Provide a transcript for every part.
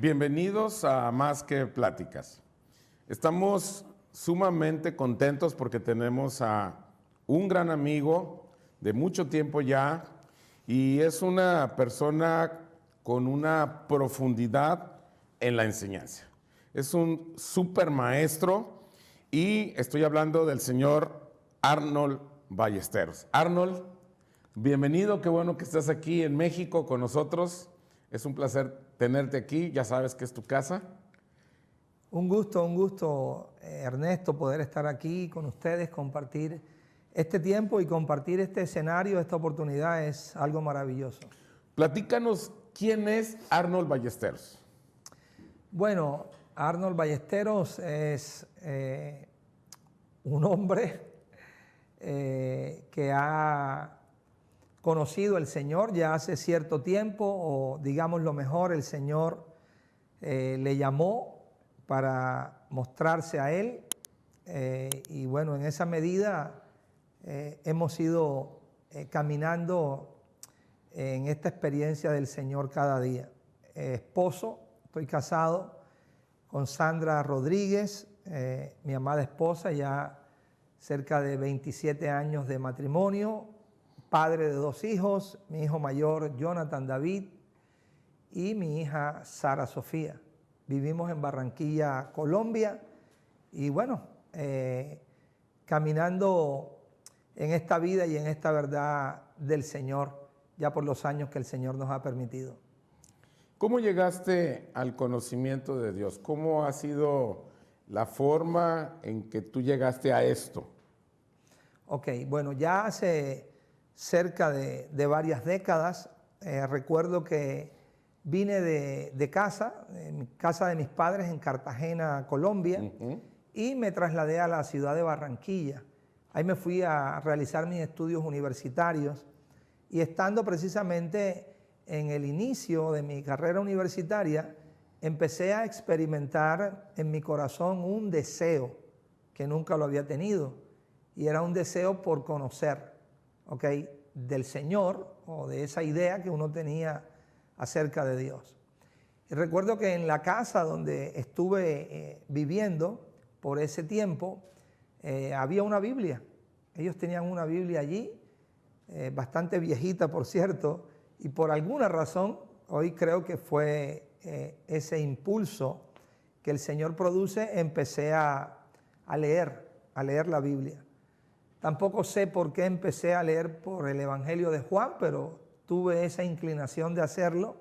Bienvenidos a Más que Pláticas. Estamos sumamente contentos porque tenemos a un gran amigo de mucho tiempo ya y es una persona con una profundidad en la enseñanza. Es un súper maestro y estoy hablando del señor Arnold Ballesteros. Arnold, bienvenido, qué bueno que estás aquí en México con nosotros. Es un placer tenerte aquí, ya sabes que es tu casa. Un gusto, Ernesto, poder estar aquí con ustedes, compartir este tiempo y compartir este escenario, esta oportunidad es algo maravilloso. Platícanos, ¿quién es Arnold Ballesteros? Bueno, Arnold Ballesteros es un hombre que ha conocido al Señor ya hace cierto tiempo, o digamos lo mejor, el Señor le llamó para mostrarse a Él y bueno, en esa medida hemos ido caminando en esta experiencia del Señor cada día. Esposo, estoy casado con Sandra Rodríguez, mi amada esposa, ya cerca de 27 años de matrimonio, padre de 2 hijos, mi hijo mayor Jonathan David y mi hija Sara Sofía. Vivimos en Barranquilla, Colombia y bueno, caminando en esta vida y en esta verdad del Señor, ya por los años que el Señor nos ha permitido. ¿Cómo llegaste al conocimiento de Dios? ¿Cómo ha sido la forma en que tú llegaste a esto? Ok, bueno, ya hace cerca de varias décadas, recuerdo que vine de casa de mis padres en Cartagena, Colombia, y me trasladé a la ciudad de Barranquilla. Ahí me fui a realizar mis estudios universitarios y estando precisamente en el inicio de mi carrera universitaria, empecé a experimentar en mi corazón un deseo que nunca lo había tenido y era un deseo por conocer, ¿ok?, del Señor o de esa idea que uno tenía acerca de Dios. Y recuerdo que en la casa donde estuve viviendo por ese tiempo había una Biblia. Ellos tenían una Biblia allí, bastante viejita por cierto, y por alguna razón, hoy creo que fue ese impulso que el Señor produce, empecé a leer la Biblia. Tampoco sé por qué empecé a leer por el Evangelio de Juan, pero tuve esa inclinación de hacerlo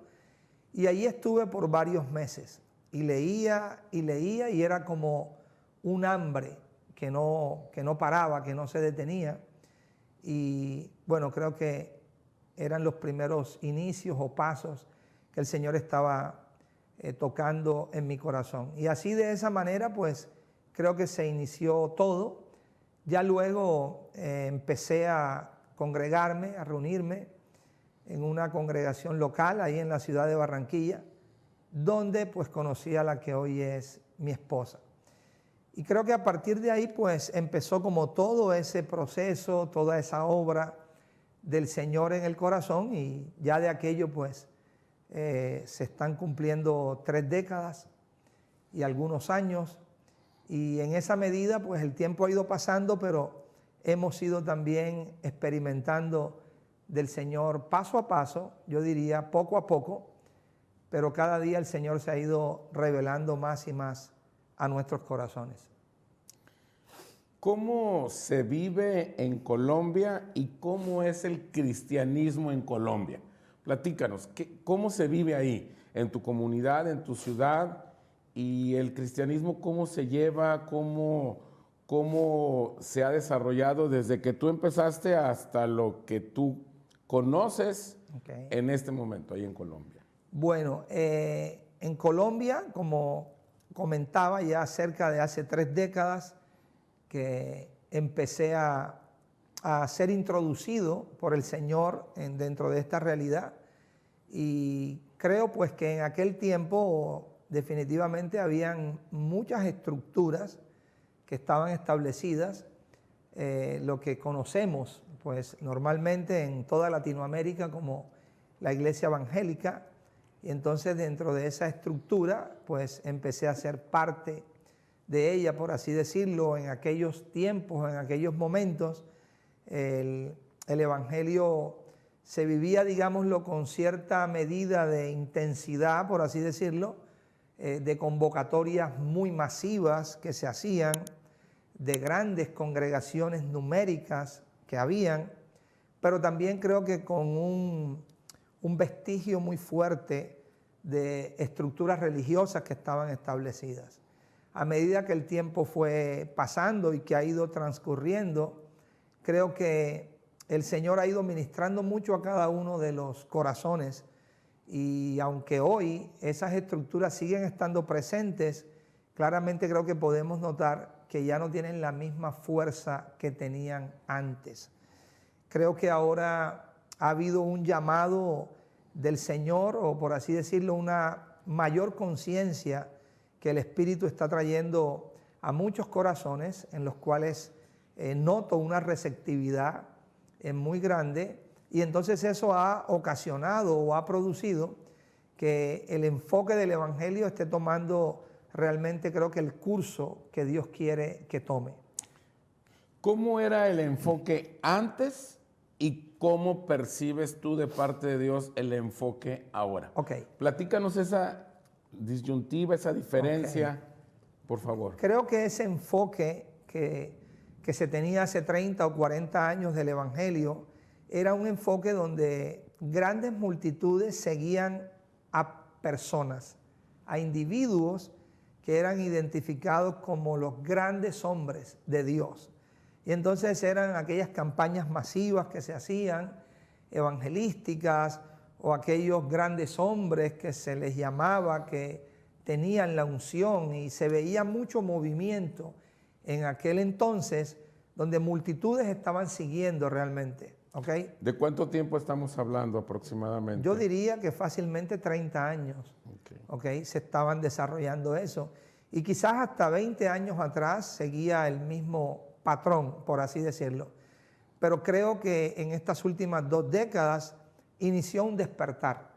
y allí estuve por varios meses y leía y era como un hambre que no paraba, que no se detenía y bueno, creo que eran los primeros inicios o pasos que el Señor estaba tocando en mi corazón y así de esa manera pues creo que se inició todo. Ya luego empecé a congregarme, a reunirme en una congregación local ahí en la ciudad de Barranquilla, donde pues conocí a la que hoy es mi esposa. Y creo que a partir de ahí pues empezó como todo ese proceso, toda esa obra del Señor en el corazón y ya de aquello pues se están cumpliendo 3 décadas y algunos años. Y en esa medida, pues el tiempo ha ido pasando, pero hemos ido también experimentando del Señor paso a paso, yo diría poco a poco, pero cada día el Señor se ha ido revelando más y más a nuestros corazones. ¿Cómo se vive en Colombia y cómo es el cristianismo en Colombia? Platícanos, ¿cómo se vive ahí, en tu comunidad, en tu ciudad? Y el cristianismo, ¿cómo se lleva? ¿Cómo se ha desarrollado desde que tú empezaste hasta lo que tú conoces en este momento ahí en Colombia? Bueno, en Colombia, como comentaba, ya cerca de hace 3 décadas que empecé a ser introducido por el Señor dentro de esta realidad y creo pues que en aquel tiempo definitivamente habían muchas estructuras que estaban establecidas, lo que conocemos pues normalmente en toda Latinoamérica como la iglesia evangélica, Y entonces dentro de esa estructura, pues empecé a ser parte de ella, por así decirlo, en aquellos tiempos, en aquellos momentos. El Evangelio se vivía, digámoslo, con cierta medida de intensidad, por así decirlo, de convocatorias muy masivas que se hacían, de grandes congregaciones numéricas que habían, pero también creo que con un vestigio muy fuerte de estructuras religiosas que estaban establecidas. A medida que el tiempo fue pasando y que ha ido transcurriendo, creo que el Señor ha ido ministrando mucho a cada uno de los corazones, y aunque hoy esas estructuras siguen estando presentes, claramente creo que podemos notar que ya no tienen la misma fuerza que tenían antes. Creo que ahora ha habido un llamado del Señor, o por así decirlo, una mayor conciencia que el Espíritu está trayendo a muchos corazones, en los cuales noto una receptividad muy grande, y entonces eso ha ocasionado o ha producido que el enfoque del Evangelio esté tomando realmente, creo que el curso que Dios quiere que tome. ¿Cómo era el enfoque antes y cómo percibes tú de parte de Dios el enfoque ahora? Ok. Platícanos esa disyuntiva, esa diferencia, por favor. Creo que ese enfoque que se tenía hace 30 o 40 años del Evangelio era un enfoque donde grandes multitudes seguían a personas, a individuos que eran identificados como los grandes hombres de Dios. Y entonces eran aquellas campañas masivas que se hacían, evangelísticas, o aquellos grandes hombres que se les llamaba, que tenían la unción, y se veía mucho movimiento en aquel entonces, donde multitudes estaban siguiendo realmente. ¿Okay? ¿De cuánto tiempo estamos hablando aproximadamente? Yo diría que fácilmente 30 años. Okay, se estaban desarrollando eso. Y quizás hasta 20 años atrás seguía el mismo patrón, por así decirlo. Pero creo que en estas últimas 2 décadas inició un despertar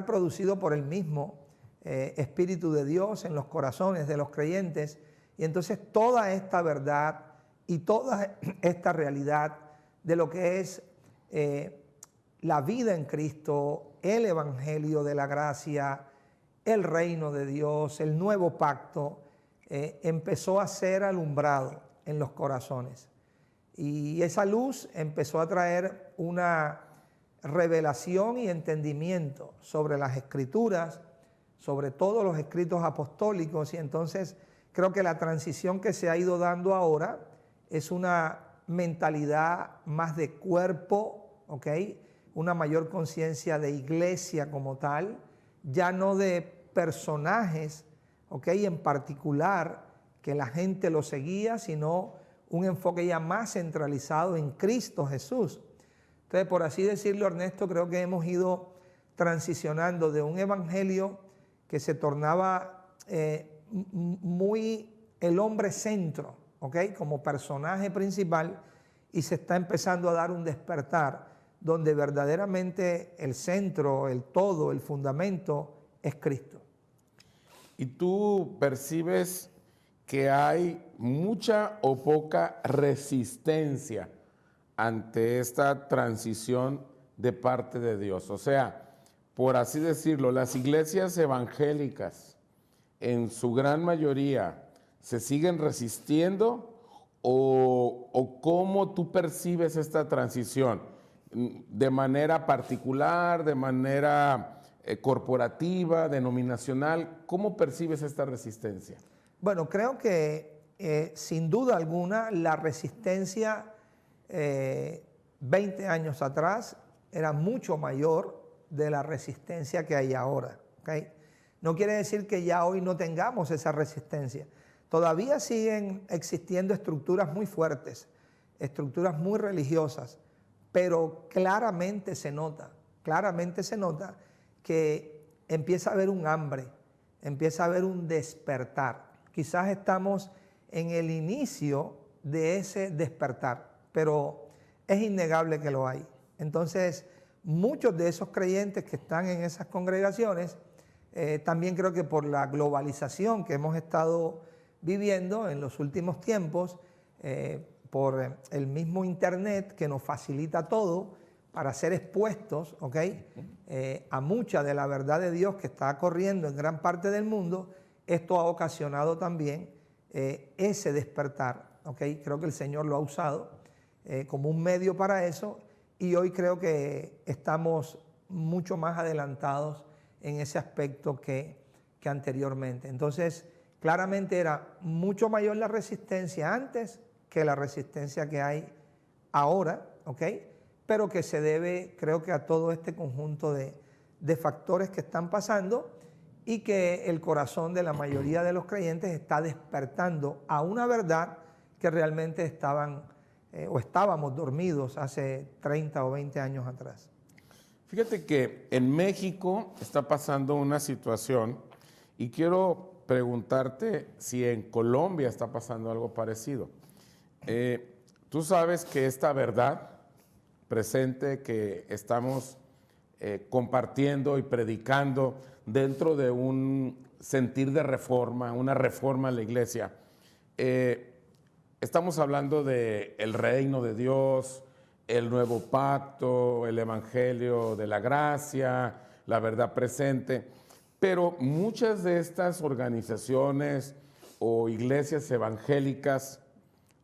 producido por el mismo Espíritu de Dios en los corazones de los creyentes. Y entonces toda esta verdad y toda esta realidad de lo que es la vida en Cristo, el Evangelio de la gracia, el reino de Dios, el nuevo pacto, empezó a ser alumbrado en los corazones. Y esa luz empezó a traer una revelación y entendimiento sobre las Escrituras, sobre todos los escritos apostólicos, y entonces creo que la transición que se ha ido dando ahora es una mentalidad más de cuerpo, ¿ok? Una mayor conciencia de iglesia como tal, ya no de personajes, ¿ok? En particular, que la gente lo seguía, sino un enfoque ya más centralizado en Cristo Jesús. Entonces, por así decirlo, Ernesto, creo que hemos ido transicionando de un evangelio que se tornaba muy el hombre centro, ¿ok? Como personaje principal, y se está empezando a dar un despertar donde verdaderamente el centro, el todo, el fundamento es Cristo. ¿Y tú percibes que hay mucha o poca resistencia ante esta transición de parte de Dios? O sea, por así decirlo, las iglesias evangélicas en su gran mayoría se siguen resistiendo, o cómo tú percibes esta transición, de manera particular, de manera corporativa, denominacional. ¿Cómo percibes esta resistencia? Bueno, creo que sin duda alguna la resistencia 20 años atrás era mucho mayor de la resistencia que hay ahora. ¿Okay? No quiere decir que ya hoy no tengamos esa resistencia. Todavía siguen existiendo estructuras muy fuertes, estructuras muy religiosas, pero claramente se nota que empieza a haber un hambre, empieza a haber un despertar. Quizás estamos en el inicio de ese despertar, pero es innegable que lo hay. Entonces, muchos de esos creyentes que están en esas congregaciones, también creo que por la globalización que hemos estado viviendo en los últimos tiempos, por el mismo Internet que nos facilita todo para ser expuestos, ¿ok? A mucha de la verdad de Dios que está corriendo en gran parte del mundo, esto ha ocasionado también ese despertar, ¿ok? Creo que el Señor lo ha usado como un medio para eso, y hoy creo que estamos mucho más adelantados en ese aspecto que anteriormente. Entonces, claramente era mucho mayor la resistencia antes que la resistencia que hay ahora, ¿ok? Pero que se debe, creo que a todo este conjunto de factores que están pasando, y que el corazón de la mayoría de los creyentes está despertando a una verdad que realmente estábamos dormidos hace 30 o 20 años atrás. Fíjate que en México está pasando una situación y quiero preguntarte si en Colombia está pasando algo parecido. Tú sabes que esta verdad presente que estamos compartiendo y predicando dentro de un sentir de reforma, una reforma a la iglesia, estamos hablando de el reino de Dios, el nuevo pacto, el evangelio de la gracia, la verdad presente, pero muchas de estas organizaciones o iglesias evangélicas,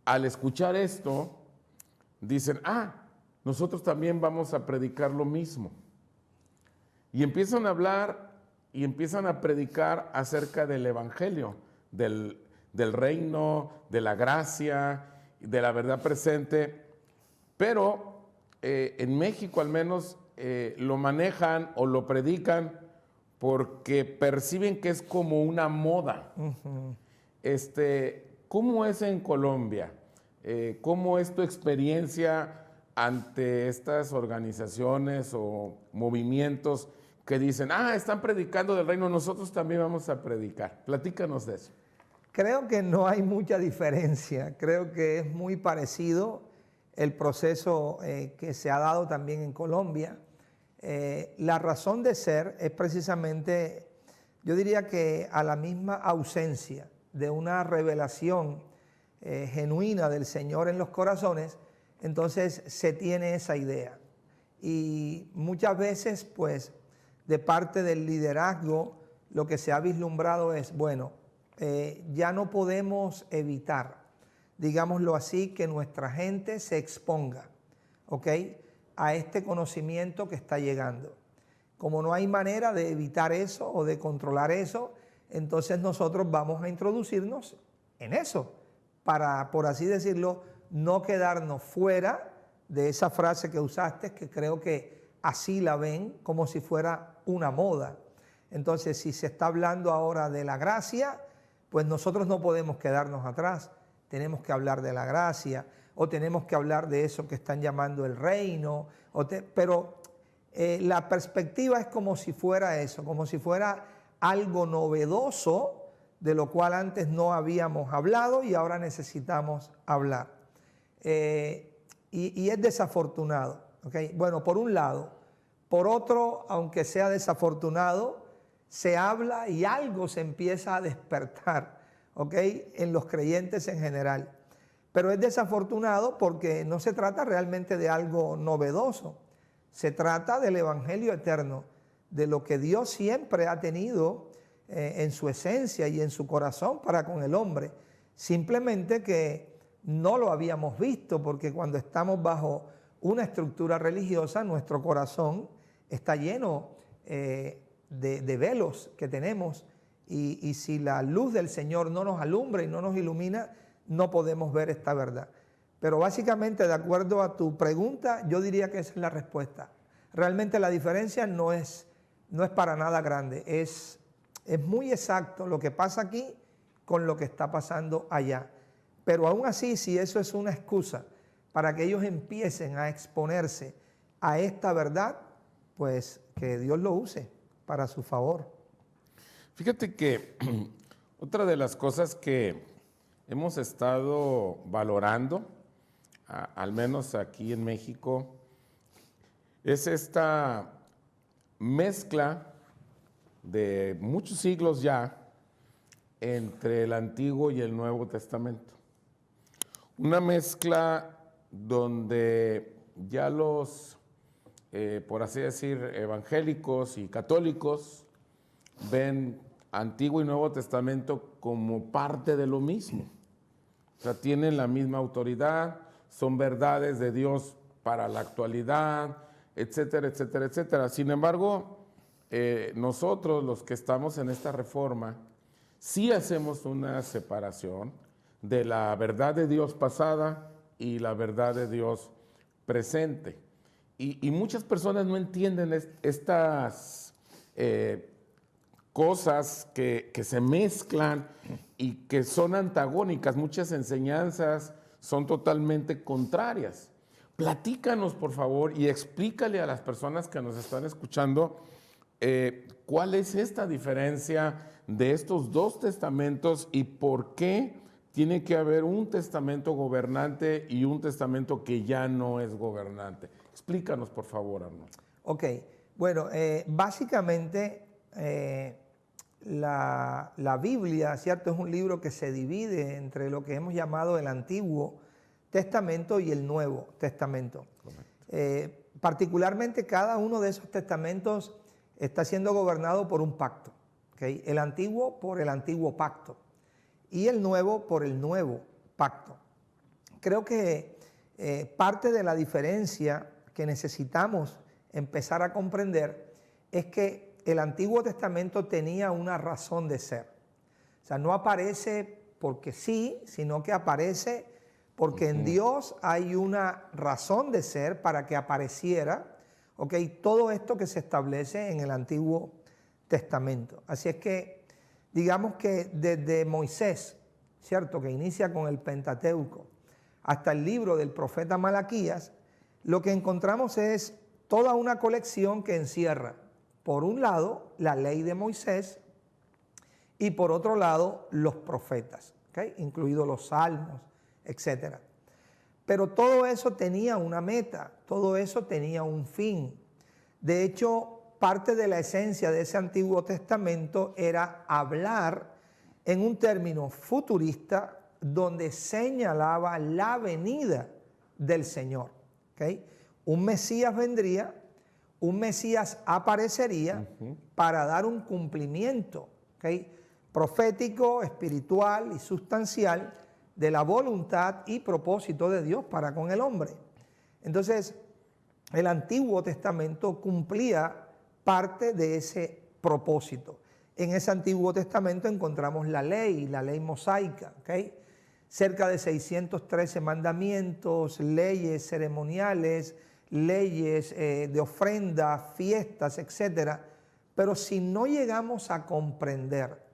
al escuchar esto, dicen, nosotros también vamos a predicar lo mismo. Y empiezan a hablar y empiezan a predicar acerca del evangelio, del reino, de la gracia, de la verdad presente. Pero en México al menos lo manejan o lo predican porque perciben que es como una moda. Uh-huh. ¿Cómo es en Colombia? ¿Cómo es tu experiencia ante estas organizaciones o movimientos que dicen, están predicando del reino, nosotros también vamos a predicar? Platícanos de eso. Creo que no hay mucha diferencia, creo que es muy parecido el proceso que se ha dado también en Colombia. La razón de ser es precisamente, yo diría que a la misma ausencia de una revelación genuina del Señor en los corazones, entonces se tiene esa idea. Y muchas veces, pues, de parte del liderazgo, lo que se ha vislumbrado es, bueno, ya no podemos evitar, digámoslo así, que nuestra gente se exponga, ¿ok?, a este conocimiento que está llegando. Como no hay manera de evitar eso o de controlar eso, entonces nosotros vamos a introducirnos en eso, para, por así decirlo, no quedarnos fuera de esa frase que usaste, que creo que así la ven, como si fuera una moda. Entonces, si se está hablando ahora de la gracia, pues nosotros no podemos quedarnos atrás. Tenemos que hablar de la gracia, o tenemos que hablar de eso que están llamando el reino, pero la perspectiva es como si fuera eso, como si fuera algo novedoso, de lo cual antes no habíamos hablado y ahora necesitamos hablar. Y es desafortunado, ¿okay? Bueno, por un lado. Por otro, aunque sea desafortunado, se habla y algo se empieza a despertar, ¿okay?, en los creyentes en general. Pero es desafortunado porque no se trata realmente de algo novedoso. Se trata del evangelio eterno, de lo que Dios siempre ha tenido en su esencia y en su corazón para con el hombre. Simplemente que no lo habíamos visto, porque cuando estamos bajo una estructura religiosa, nuestro corazón está lleno de velos que tenemos, y si la luz del Señor no nos alumbra y no nos ilumina, no podemos ver esta verdad. Pero básicamente, de acuerdo a tu pregunta, yo diría que esa es la respuesta. Realmente la diferencia no es para nada grande, es muy exacto lo que pasa aquí con lo que está pasando allá. Pero aún así, si eso es una excusa para que ellos empiecen a exponerse a esta verdad, pues que Dios lo use para su favor. Fíjate que otra de las cosas que hemos estado valorando, al menos aquí en México, Es esta mezcla de muchos siglos ya entre el Antiguo y el Nuevo Testamento. Una mezcla donde ya los, por así decir, evangélicos y católicos ven Antiguo y Nuevo Testamento como parte de lo mismo. O sea, tienen la misma autoridad, son verdades de Dios para la actualidad, etcétera, etcétera, etcétera. Sin embargo, nosotros, los que estamos en esta reforma, sí hacemos una separación de la verdad de Dios pasada y la verdad de Dios presente. Y muchas personas no entienden estas cosas que se mezclan y que son antagónicas. Muchas enseñanzas son totalmente contrarias. Platícanos, por favor, y explícale a las personas que nos están escuchando cuál es esta diferencia de estos dos testamentos y por qué tiene que haber un testamento gobernante y un testamento que ya no es gobernante. Explícanos, por favor, Arnold. Ok, bueno, básicamente la Biblia, ¿cierto? Es un libro que se divide entre lo que hemos llamado el Antiguo Testamento y el Nuevo Testamento. Particularmente cada uno de esos testamentos está siendo gobernado por un pacto. ¿Okay? El Antiguo por el Antiguo Pacto y el Nuevo por el Nuevo Pacto. Creo que parte de la diferencia que necesitamos empezar a comprender es que el Antiguo Testamento tenía una razón de ser. O sea, no aparece porque sí, sino que aparece porque en Dios hay una razón de ser para que apareciera, ¿ok? Todo esto que se establece en el Antiguo Testamento. Así es que, digamos que desde Moisés, ¿cierto? Que inicia con el Pentateuco, hasta el libro del profeta Malaquías, lo que encontramos es toda una colección que encierra, por un lado, la ley de Moisés y por otro lado, los profetas, ¿okay? Incluidos los salmos, etc. Pero todo eso tenía una meta, todo eso tenía un fin. De hecho, parte de la esencia de ese Antiguo Testamento era hablar en un término futurista donde señalaba la venida del Señor. ¿Okay? Un Mesías vendría, un Mesías aparecería para dar un cumplimiento, ¿okay? Profético, espiritual y sustancial de la voluntad y propósito de Dios para con el hombre. Entonces, el Antiguo Testamento cumplía parte de ese propósito. En ese Antiguo Testamento encontramos la ley mosaica, ¿okay? Cerca de 613 mandamientos, leyes ceremoniales, leyes de ofrenda, fiestas, etc. Pero si no llegamos a comprender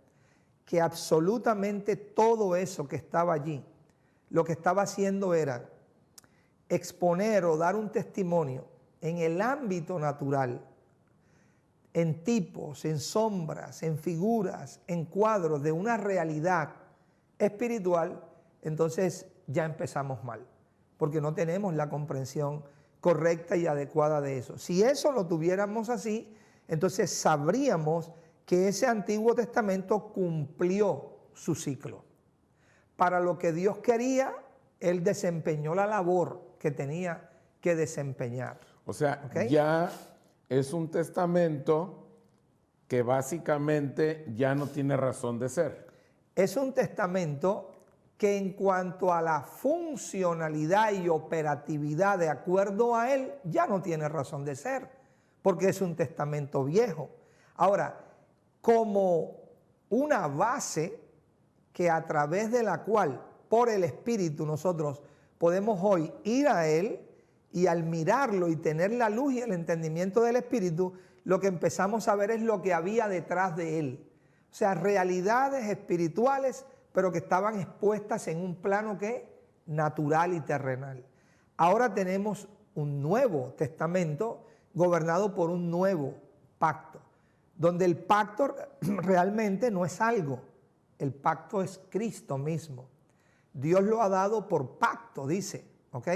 que absolutamente todo eso que estaba allí, lo que estaba haciendo era exponer o dar un testimonio en el ámbito natural, en tipos, en sombras, en figuras, en cuadros de una realidad espiritual, entonces ya empezamos mal, porque no tenemos la comprensión correcta y adecuada de eso. Si eso lo tuviéramos así, entonces sabríamos que ese Antiguo Testamento cumplió su ciclo. Para lo que Dios quería, Él desempeñó la labor que tenía que desempeñar. O sea, ¿Okay? Ya es un testamento que básicamente ya no tiene razón de ser. Es un testamento que en cuanto a la funcionalidad y operatividad de acuerdo a él, ya no tiene razón de ser, porque es un testamento viejo. Ahora, como una base que a través de la cual, por el Espíritu, nosotros podemos hoy ir a él y al mirarlo y tener la luz y el entendimiento del Espíritu, lo que empezamos a ver es lo que había detrás de él. O sea, realidades espirituales, pero que estaban expuestas en un plano que natural y terrenal. Ahora tenemos un nuevo testamento gobernado por un nuevo pacto, donde el pacto realmente no es algo, el pacto es Cristo mismo. Dios lo ha dado por pacto, dice, ¿ok?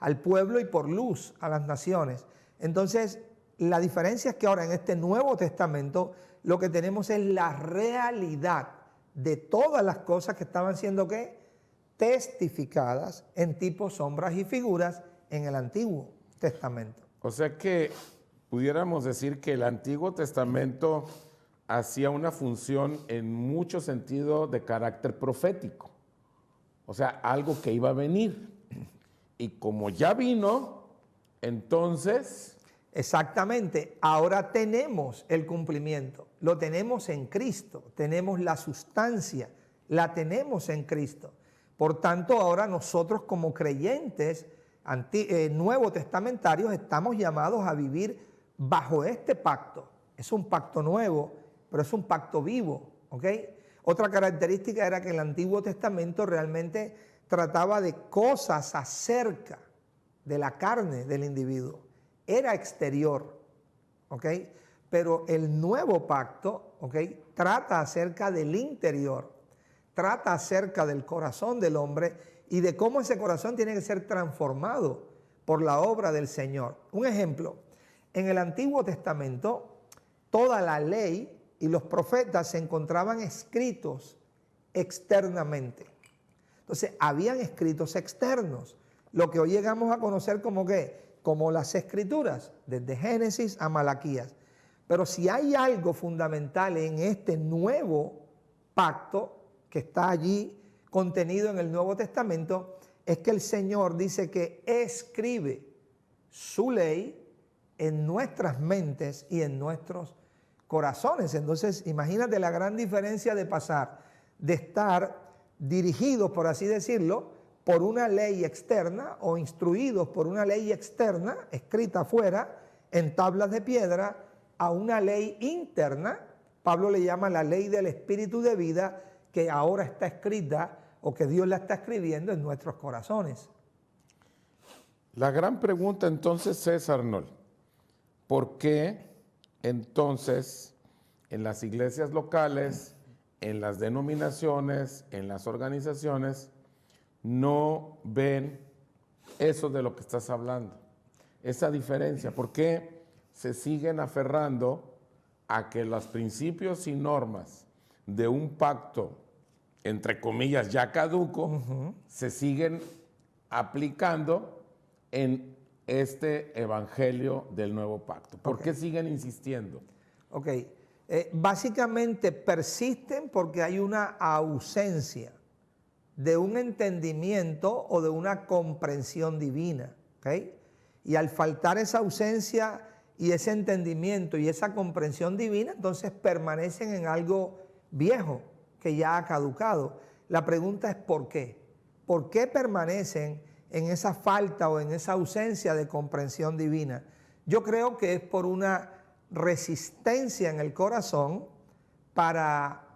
Al pueblo y por luz a las naciones. Entonces, la diferencia es que ahora en este Nuevo Testamento lo que tenemos es la realidad de todas las cosas que estaban siendo ¿qué? Testificadas en tipos, sombras y figuras en el Antiguo Testamento. O sea que pudiéramos decir que el Antiguo Testamento hacía una función en mucho sentido de carácter profético. O sea, algo que iba a venir. Y como ya vino, entonces... Exactamente, ahora tenemos el cumplimiento, lo tenemos en Cristo, tenemos la sustancia, la tenemos en Cristo. Por tanto, ahora nosotros como creyentes nuevo testamentarios estamos llamados a vivir bajo este pacto. Es un pacto nuevo, pero es un pacto vivo, ¿ok? Otra característica era que el Antiguo Testamento realmente trataba de cosas acerca de la carne del individuo. Era exterior, ¿ok? Pero el nuevo pacto, ¿ok? Trata acerca del interior, trata acerca del corazón del hombre y de cómo ese corazón tiene que ser transformado por la obra del Señor. Un ejemplo, en el Antiguo Testamento, toda la ley y los profetas se encontraban escritos externamente. Entonces, habían escritos externos, lo que hoy llegamos a conocer como ¿qué? Como las Escrituras, desde Génesis a Malaquías. Pero si hay algo fundamental en este nuevo pacto que está allí contenido en el Nuevo Testamento, es que el Señor dice que escribe su ley en nuestras mentes y en nuestros corazones. Entonces, imagínate la gran diferencia de pasar de estar dirigidos, por así decirlo, por una ley externa o instruidos por una ley externa, escrita afuera, en tablas de piedra, a una ley interna. Pablo le llama la ley del Espíritu de vida, que ahora está escrita o que Dios la está escribiendo en nuestros corazones. La gran pregunta entonces es, Arnold, ¿por qué entonces en las iglesias locales, en las denominaciones, en las organizaciones, no ven eso de lo que estás hablando? Esa diferencia, ¿por qué se siguen aferrando a que los principios y normas de un pacto, entre comillas, ya caduco, se siguen aplicando en este evangelio del nuevo pacto? ¿Por qué siguen insistiendo? Ok, básicamente persisten porque hay una ausencia de un entendimiento o de una comprensión divina, ¿ok? Y al faltar esa ausencia y ese entendimiento y esa comprensión divina, entonces permanecen en algo viejo que ya ha caducado. La pregunta es ¿por qué? ¿Por qué permanecen en esa falta o en esa ausencia de comprensión divina? Yo creo que es por una resistencia en el corazón para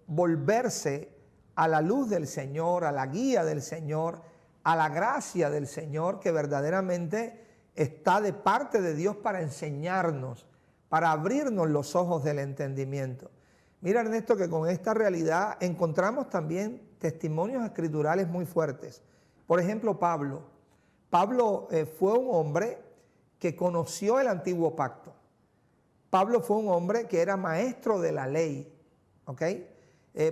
volverse a la luz del Señor, a la guía del Señor, a la gracia del Señor que verdaderamente está de parte de Dios para enseñarnos, para abrirnos los ojos del entendimiento. Mira, Ernesto, que con esta realidad encontramos también testimonios escriturales muy fuertes. Por ejemplo, Pablo. Pablo fue un hombre que conoció el antiguo pacto. Pablo fue un hombre que era maestro de la ley, ¿ok?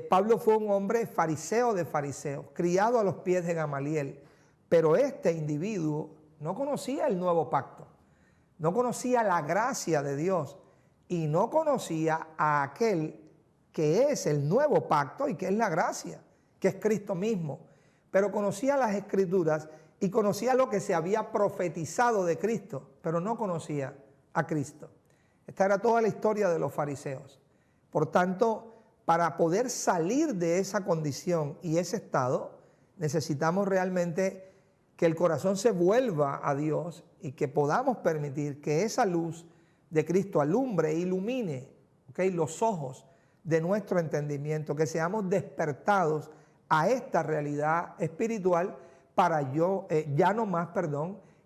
Pablo fue un hombre fariseo de fariseos, criado a los pies de Gamaliel, pero este individuo no conocía el nuevo pacto, no conocía la gracia de Dios y no conocía a aquel que es el nuevo pacto y que es la gracia, que es Cristo mismo, pero conocía las Escrituras y conocía lo que se había profetizado de Cristo, pero no conocía a Cristo. Esta era toda la historia de los fariseos. Por tanto, para poder salir de esa condición y ese estado, necesitamos realmente que el corazón se vuelva a Dios y que podamos permitir que esa luz de Cristo alumbre e ilumine, ¿okay?, los ojos de nuestro entendimiento, que seamos despertados a esta realidad espiritual para ya no más,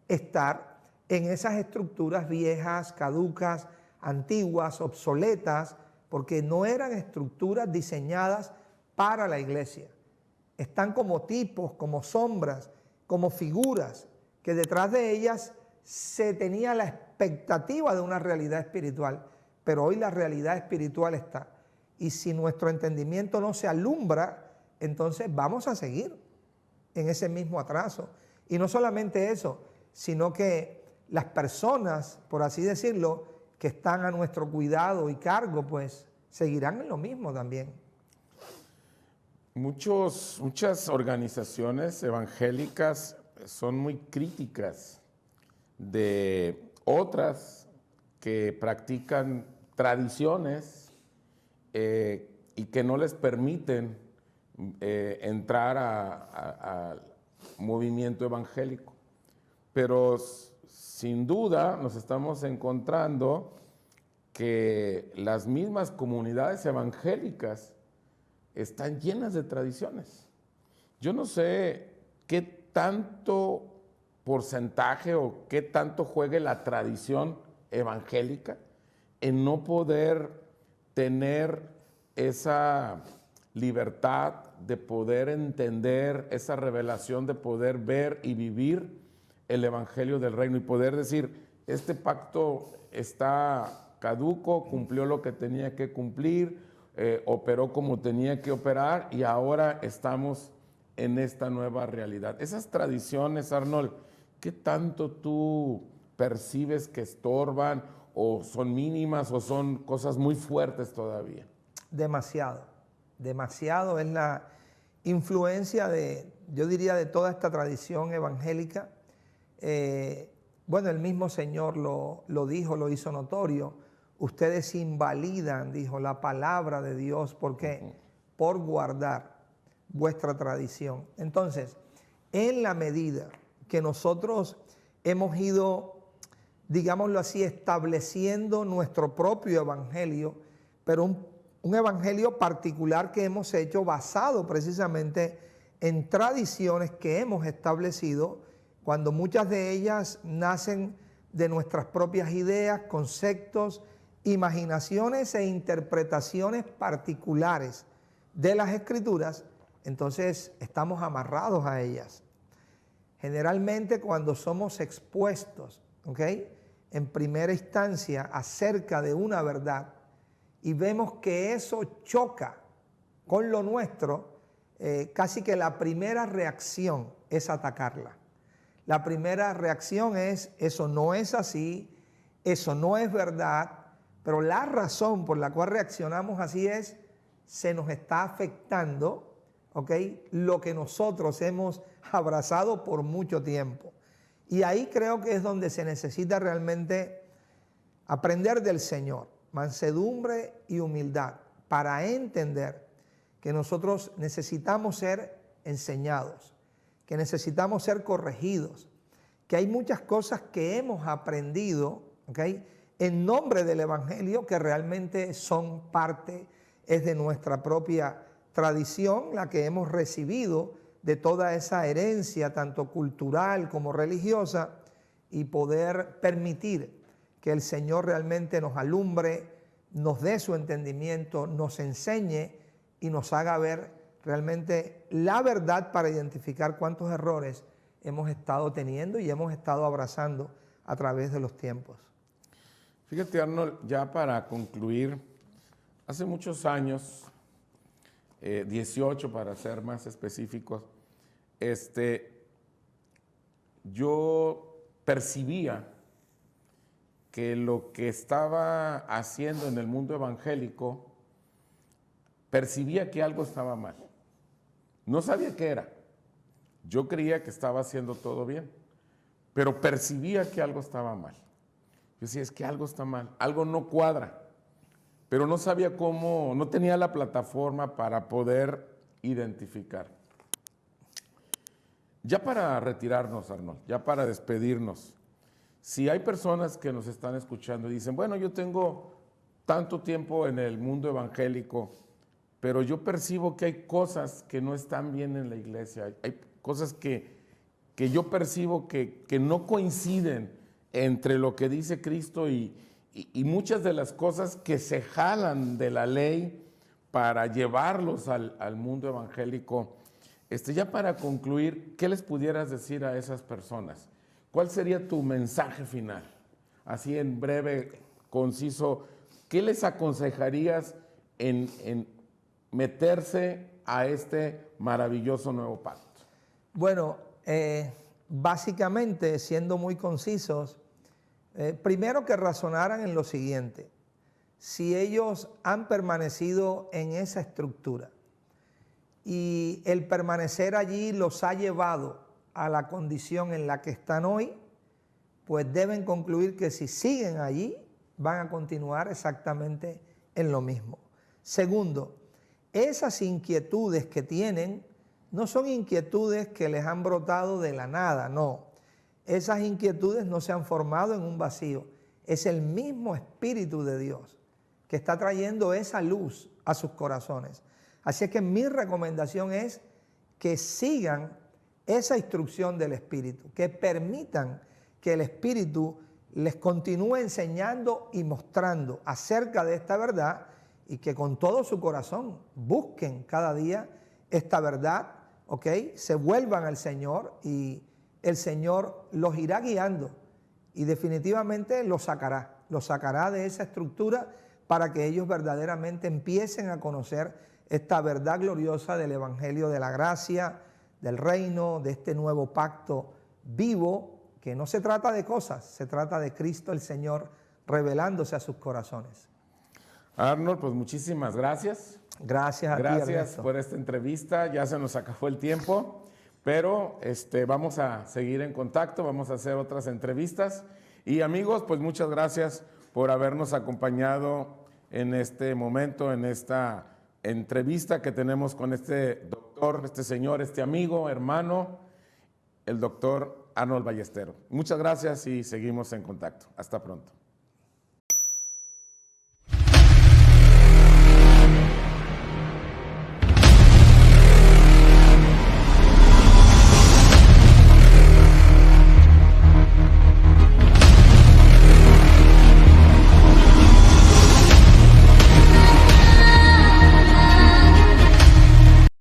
estar en esas estructuras viejas, caducas, antiguas, obsoletas, porque no eran estructuras diseñadas para la iglesia. Están como tipos, como sombras, como figuras, que detrás de ellas se tenía la expectativa de una realidad espiritual, pero hoy la realidad espiritual está. Y si nuestro entendimiento no se alumbra, entonces vamos a seguir en ese mismo atraso. Y no solamente eso, sino que las personas, por así decirlo, que están a nuestro cuidado y cargo, pues seguirán en lo mismo también. Muchas organizaciones evangélicas son muy críticas de otras que practican tradiciones y que no les permiten entrar al movimiento evangélico. Pero sin duda nos estamos encontrando que las mismas comunidades evangélicas están llenas de tradiciones. Yo no sé qué tanto porcentaje o qué tanto juegue la tradición evangélica en no poder tener esa libertad de poder entender, esa revelación de poder ver y vivir el evangelio del reino y poder decir, este pacto está caduco, cumplió lo que tenía que cumplir, operó como tenía que operar y ahora estamos en esta nueva realidad. Esas tradiciones, Arnold, ¿qué tanto tú percibes que estorban o son mínimas o son cosas muy fuertes todavía? Demasiado, demasiado es la influencia yo diría, de toda esta tradición evangélica. Bueno, el mismo Señor lo dijo, lo hizo notorio. Ustedes invalidan, dijo, la palabra de Dios. ¿Por qué? Por guardar vuestra tradición. Entonces, en la medida que nosotros hemos ido, digámoslo así, estableciendo nuestro propio evangelio, pero un evangelio particular que hemos hecho basado precisamente en tradiciones que hemos establecido, cuando muchas de ellas nacen de nuestras propias ideas, conceptos, imaginaciones e interpretaciones particulares de las Escrituras, entonces estamos amarrados a ellas. Generalmente cuando somos expuestos, ¿ok?, en primera instancia acerca de una verdad y vemos que eso choca con lo nuestro, casi que la primera reacción es atacarla. La primera reacción es, eso no es así, eso no es verdad, pero la razón por la cual reaccionamos así es, se nos está afectando, ¿ok?, lo que nosotros hemos abrazado por mucho tiempo. Y ahí creo que es donde se necesita realmente aprender del Señor, mansedumbre y humildad, para entender que nosotros necesitamos ser enseñados, que necesitamos ser corregidos, que hay muchas cosas que hemos aprendido, ¿ok?, en nombre del Evangelio que realmente son parte, es de nuestra propia tradición, la que hemos recibido de toda esa herencia, tanto cultural como religiosa, y poder permitir que el Señor realmente nos alumbre, nos dé su entendimiento, nos enseñe y nos haga ver realmente la verdad para identificar cuántos errores hemos estado teniendo y hemos estado abrazando a través de los tiempos. Fíjate, Arnold, ya para concluir, hace muchos años, 18 para ser más específicos, yo percibía que lo que estaba haciendo en el mundo evangélico, percibía que algo estaba mal. No sabía qué era. Yo creía que estaba haciendo todo bien, pero percibía que algo estaba mal. Yo decía, es que algo está mal, algo no cuadra, pero no sabía cómo, no tenía la plataforma para poder identificar. Ya para retirarnos, Arnold, ya para despedirnos, si hay personas que nos están escuchando y dicen, bueno, yo tengo tanto tiempo en el mundo evangélico, pero yo percibo que hay cosas que no están bien en la iglesia, hay cosas que yo percibo que no coinciden entre lo que dice Cristo y muchas de las cosas que se jalan de la ley para llevarlos al mundo evangélico. Ya para concluir, ¿qué les pudieras decir a esas personas? ¿cuál sería tu mensaje final? Así en breve, conciso, ¿qué les aconsejarías en meterse a este maravilloso nuevo pacto? Bueno, básicamente, siendo muy concisos, primero que razonaran en lo siguiente: si ellos han permanecido en esa estructura y el permanecer allí los ha llevado a la condición en la que están hoy, pues deben concluir que si siguen allí van a continuar exactamente en lo mismo. Segundo, esas inquietudes que tienen no son inquietudes que les han brotado de la nada, no. Esas inquietudes no se han formado en un vacío. Es el mismo Espíritu de Dios que está trayendo esa luz a sus corazones. Así es que mi recomendación es que sigan esa instrucción del Espíritu, que permitan que el Espíritu les continúe enseñando y mostrando acerca de esta verdad, y que con todo su corazón busquen cada día esta verdad, ¿ok? Se vuelvan al Señor y el Señor los irá guiando y definitivamente los sacará de esa estructura para que ellos verdaderamente empiecen a conocer esta verdad gloriosa del Evangelio de la gracia, del reino, de este nuevo pacto vivo, que no se trata de cosas, se trata de Cristo el Señor revelándose a sus corazones. Arnold, pues muchísimas gracias. Gracias a ti, Gracias Ernesto. por esta entrevista. Ya se nos acabó el tiempo, pero vamos a seguir en contacto, vamos a hacer otras entrevistas. Y amigos, pues muchas gracias por habernos acompañado en este momento, en esta entrevista que tenemos con este doctor, este señor, este amigo, hermano, el doctor Arnold Ballesteros. Muchas gracias y seguimos en contacto. Hasta pronto.